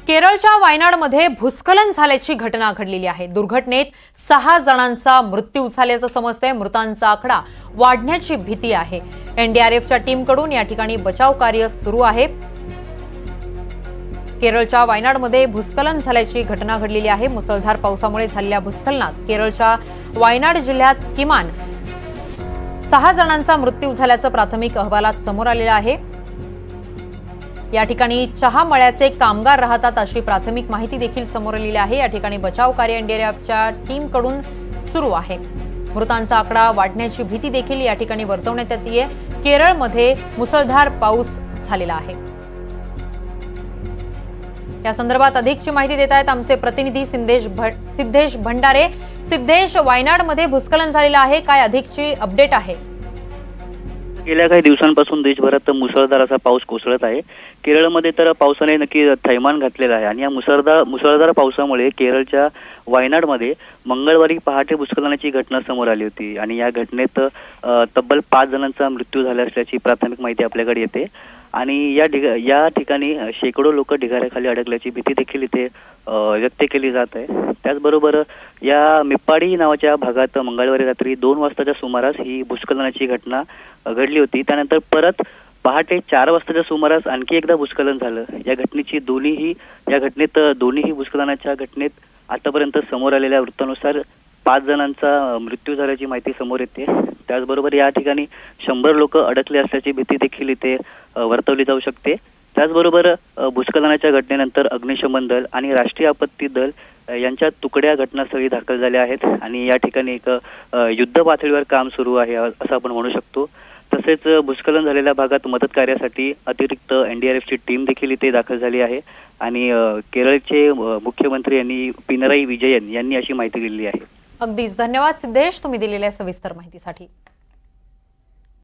केरळच्या वायनाडमध्ये भूस्खलन झाल्याची घटना घडलेली आहे। दुर्घटनेत 6 जणांचा मृत्यू झाल्याचं समजतंय। मृतांचा आकडा वाढण्याची भीती आहे। एनडीआरएफच्या टीमकडून या ठिकाणी बचाव कार्य सुरू आहे। केरळच्या वायनाडमध्ये भूस्खलन झाल्याची घटना घडलेली आहे। मुसळधार पावसामुळे झालेल्या भूस्खलनात केरळच्या वायनाड जिल्ह्यात किमान 6 जणांचा मृत्यू झाल्याचं प्राथमिक अहवालात समोर आलेलं आहे। या ठिकाणी चहा मळ्याचे कामगार राहतात अशी प्राथमिक माहिती देखील समोर आलेली आहे। या ठिकाणी बचाव कार्य एनडीआरएफच्या टीमकडून सुरू आहे। मृतांचा आकडा वाढण्याची भीती देखील या ठिकाणी वर्तवण्यात येते। केरळमध्ये मुसळधार पाऊस झालेला आहे। या संदर्भात अधिकची माहिती देत आहेत आमचे प्रतिनिधी सिद्धेश भंडारे। सिद्धेश, वायनाडमध्ये भूस्खलन झालेलं आहे, काय अधिकची अपडेट आहे? गेल्या काही दिवसांपासून देशभरात मुसळधार असा पाऊस कोसळत आहे। केरळमध्ये तर पावसाने नक्की थैमान घातलेलं आहे आणि या मुसळधार पावसामुळे केरळच्या वायनाडमध्ये मंगळवारी पहाटे भूस्खलनाची घटना समोर आली होती आणि या घटनेत तब्बल 5 जणांचा मृत्यू झाला असल्याची प्राथमिक माहिती आपल्याकडे येते आणि या ठिकाणी शेकडो लोक ढिगाऱ्याखाली अडकल्याची भीती देखील इथे व्यक्त केली जात आहे। त्याचबरोबर या मिप्पाडी नावाच्या भागात मंगळवारी रात्री 2 वाजताच्या सुमारास ही भूस्खलनाची घटना घडली होती। त्यानंतर परत पहाटे 4 वाजताच्या सुमारास आणखी एकदा भूस्खलन झालं। या घटनेत दोन्ही भूस्खलनाच्या घटनेत आतापर्यंत समोर आलेल्या वृत्तानुसार 5 जणांचा मृत्यू झाल्याची माहिती समोर येते। त्याचबरोबर या ठिकाणी 100 लोक अडकले असल्याची भीती देखील इथे वर्तवली जाऊ शकते। त्याचबरोबर भूस्खलनाच्या घटनेनंतर अग्निशमन दल आणि राष्ट्रीय आपत्ती दल यांच्या तुकड्या घटनास्थळी दाखल झाल्या आहेत आणि या ठिकाणी एक युद्ध पातळीवर काम सुरू आहे असं आपण म्हणू शकतो। तसेच भूस्खलन झालेल्या भागात मदत कार्यासाठी अतिरिक्त एनडीआरएफची टीम देखील इथे दाखल झाली आहे आणि केरळचे मुख्यमंत्री पिनराई विजयन यांनी अशी माहिती दिली आहे। अगदीच धन्यवाद सिद्धेश, तुम्ही दिलेल्या सविस्तर माहितीसाठी।